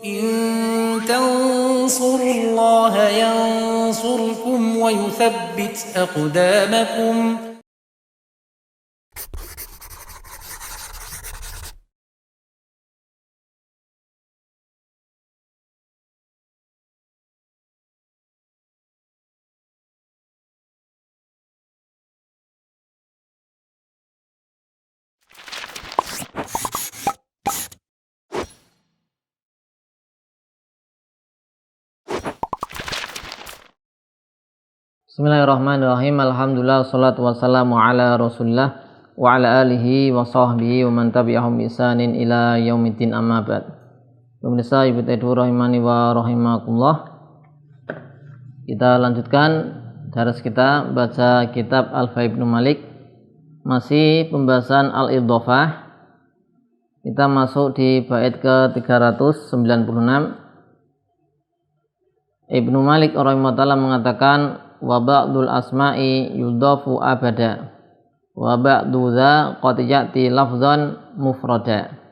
إن تنصروا الله ينصركم ويثبت أقدامكم. Bismillahirrahmanirrahim. Alhamdulillah, wassalatu wassalamu ala rasulillah wa ala alihi wa sahbihi wa man tabi'ahum bi ihsanin ila yaumiddin, amma ba'd. Pemirsa Ibu Edu rahimani wa rahimakumullah, kita lanjutkan daras kita baca kitab Alfiya Ibnu Malik, masih pembahasan al-idhofah. Kita masuk di bait ke 396. Ibnu Malik rahimahullah mengatakan, wa ba'dul asma'i yudhafu abada wa ba'du dza qad ya'ti lafzan mufrada.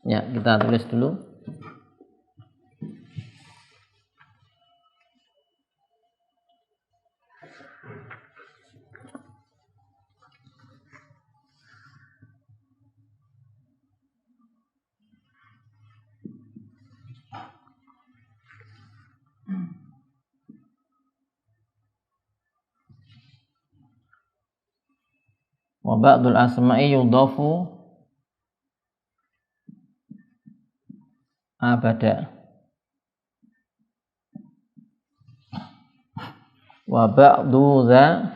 Ya, kita tulis dulu. Wa ba'dul asma'i yudhafu abada wa ba'du dza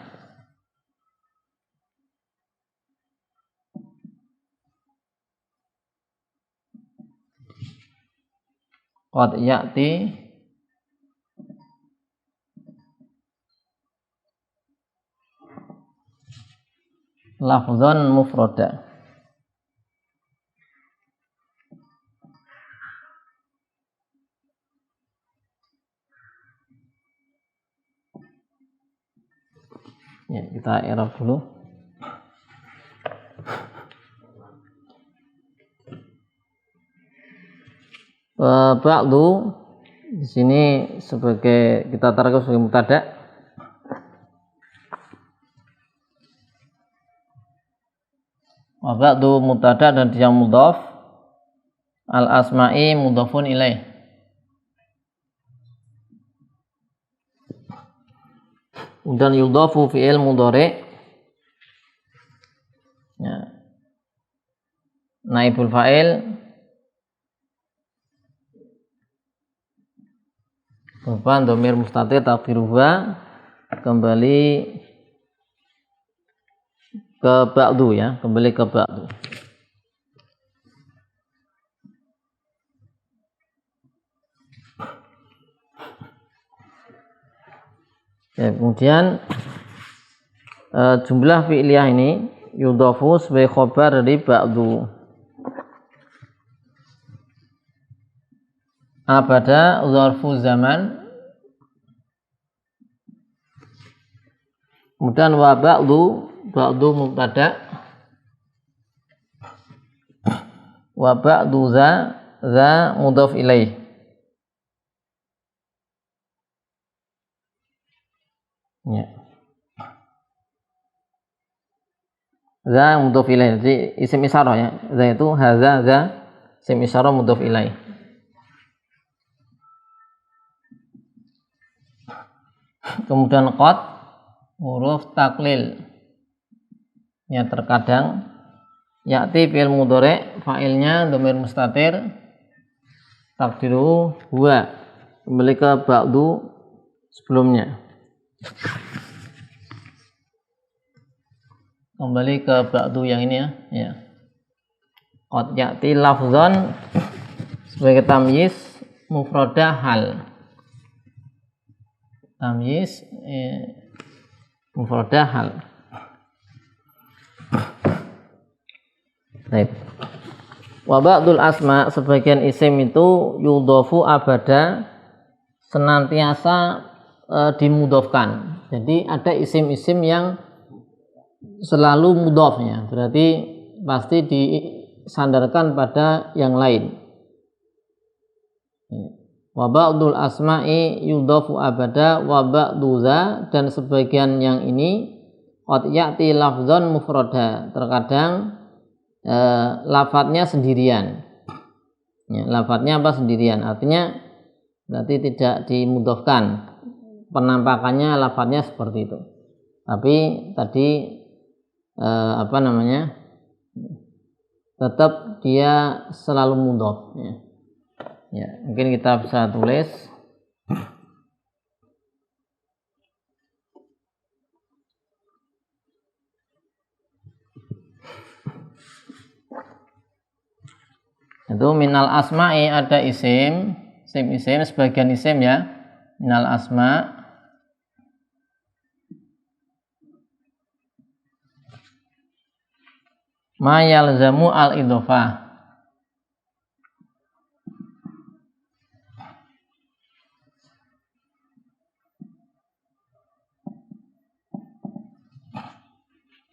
qad ya'ti lafzan mufrada. Ya, kita i'rab dulu. Ba'du di sini sebagai kita tarik sebagai mubtada. Wa ba'du mubtada dan dia mudhaf, al asma'i mudhafun ilaih. Dan yudhafu fi'il mudhari', ya, naibul fa'il berupa dhamir mustatir taqdiruha, kembali ke ba'du, ya, kembali ke ba'du. Ya, kemudian jumlah fi'liyah ini yudhafu sebagai khobar dari ba'du. Abada zarfu zaman, kemudian wa ba'du mubtada, wa ba'du za mudhaf ilaih. Ya. Za mudhaf ilaih, jadi isim isyarah, ya. Za itu hadza, za isim isyarah mudhaf ilaih. Kemudian qad huruf taklil. Ya, terkadang ya'ti fi'il mudhari', fa'ilnya dhamir mustatir takdiru huwa, kembali ke ba'du sebelumnya. Kembali ke ba'du yang ini, ya. Qad ya'ti lafzan sebagai tamyiz mufradah hal. Tamyiz mufradah hal. Baik. Wa ba'dul asma, sebagian isim itu yudhafu abada, senantiasa dimudhafkan. Jadi ada isim-isim yang selalu mudhafnya, berarti pasti disandarkan pada yang lain. Wa ba'dul asma'i yudhafu abada wa ba'du dza, dan sebagian yang ini qad ya'ti lafdzan mufrada, terkadang lafadznya sendirian. Ya, lafadznya apa? Sendirian. Artinya berarti tidak dimudhafkan. Penampakannya lafadznya seperti itu. Tapi tadi tetap dia selalu mudhaf, ya. Ya, mungkin kita bisa tulis itu minal asma'i, ada isim sebagian isim, ya. Minal asma' ma yalzamu al-idhofah,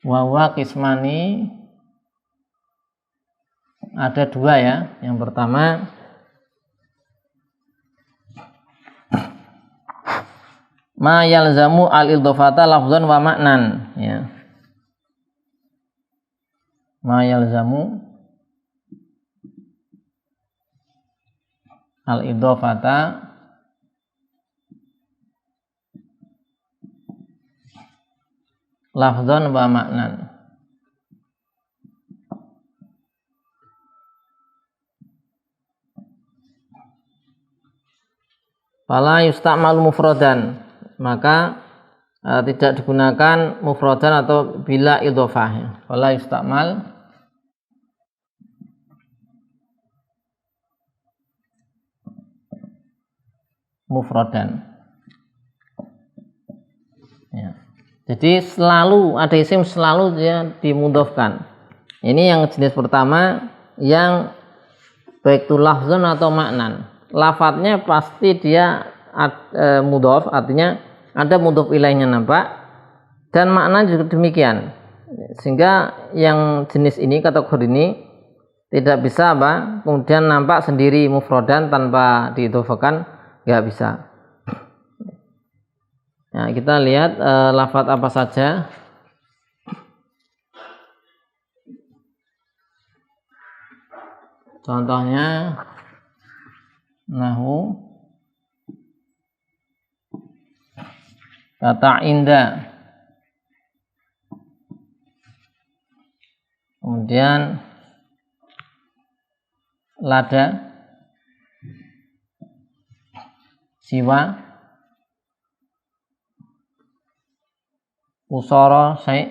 wawa kismani, ada dua, ya. Yang pertama ma yalzamu al-idhofata lafzan wa ma'nan, ya. Ma yalzamu al-idhofata lafzan wa ma'nan. Fala yusta'mal mufradan, maka tidak digunakan mufradan atau bila idhofah. Fala yusta'mal mufradan, ya. Jadi selalu ada isim, selalu dia dimudhafkan. Ini yang jenis pertama, yang baik itu lafzan atau maknan. Lafadznya pasti dia mudhaf, artinya ada mudhaf ilaihnya nampak, dan makna juga demikian. Sehingga yang jenis ini, kategori ini tidak bisa kemudian nampak sendiri mufradan tanpa diidhofahkan, nggak bisa. Nah, kita lihat lafadz apa saja. Contohnya nahu kata inda, kemudian lada, siwa, usara, syai',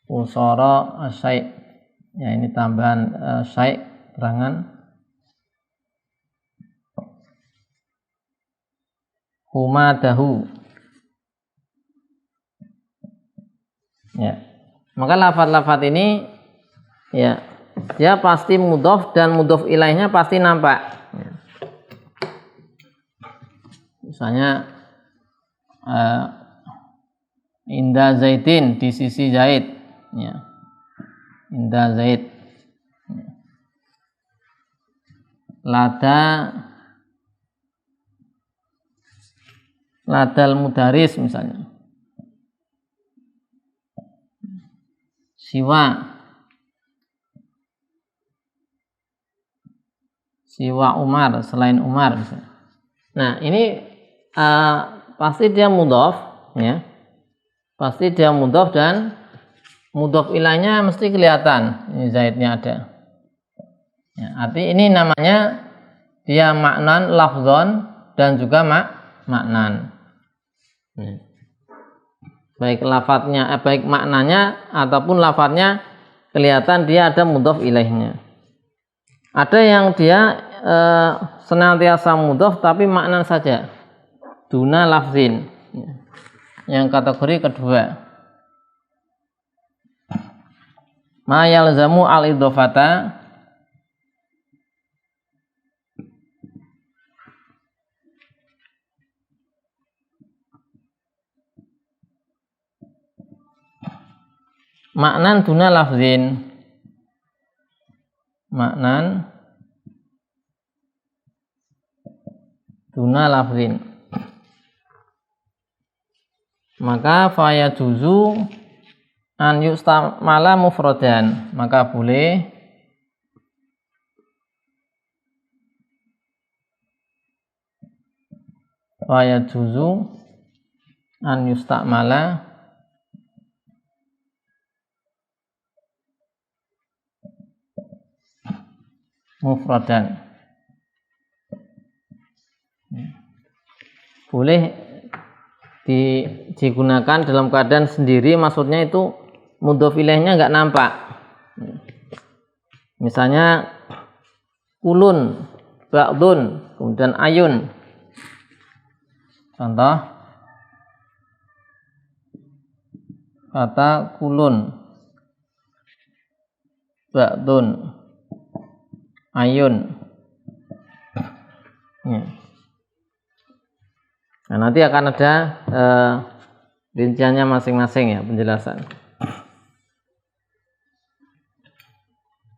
usara, syai', ya, ini tambahan syai', terangan. Humadahu, ya. Maka lafaz-lafaz ini, ya, dia pasti mudhaf dan mudhaf ilaihnya pasti nampak, ya. Misalnya inda zaidin, di sisi Zaid, ya. Inda Zaid, ya. Ladal mudaris misalnya. Siwa Umar, selain Umar misalnya. Nah, ini pasti dia mudhaf, ya. Pasti dia mudhaf dan mudhaf ilahnya mesti kelihatan. Ini Zaidnya ada. Ya, arti ini namanya dia maknan lafzon dan juga maknan. Baik lafadznya, baik maknanya ataupun lafadznya kelihatan dia ada mudhaf ilaihnya. Ada yang dia senantiasa mudhaf tapi maknan saja, duna lafzin, yang kategori kedua. Ma yalzamu al-idhofata maknan duna lafzin. maknan duna lafzin, maka faya juzu an yustamala mufradan, maka boleh faya juzu an yustamala mufradan, boleh digunakan dalam keadaan sendiri, maksudnya itu mudhof ilaihnya nggak nampak. Misalnya kulun, ba'dun, kemudian ayun. Contoh kata kulun, ba'dun, ayun. Ya. Nah, nanti akan ada rinciannya masing-masing ya, penjelasan.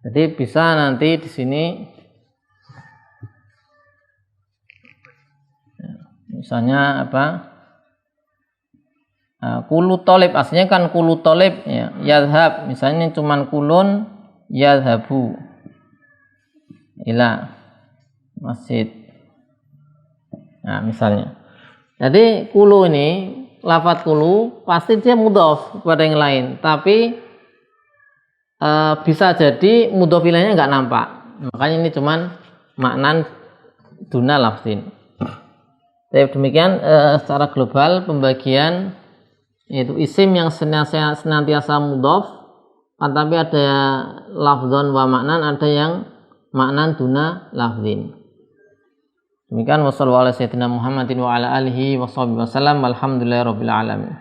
Jadi bisa nanti di sini misalnya apa? Kulu tolib, aslinya kan kulu tolib ya, yadhab, misalnya cuman kulun yadhabu ila masjid. Nah, misalnya. Jadi kulu ini, lafadz kulu pasti dia mudhof kepada yang lain, tapi bisa jadi mudhof ilaihnya nggak nampak. Makanya ini cuman maknan duna lafzin. Tapi demikian secara global pembagian yaitu isim yang senantiasa mudhof, tapi ada lafzon wa maknan, ada yang maknan duna lafzin. Demikian, wassallallahu ala sayyidina Muhammadin wa ala alihi wa sahbihi wasallam, walhamdulillahirabbil alamin.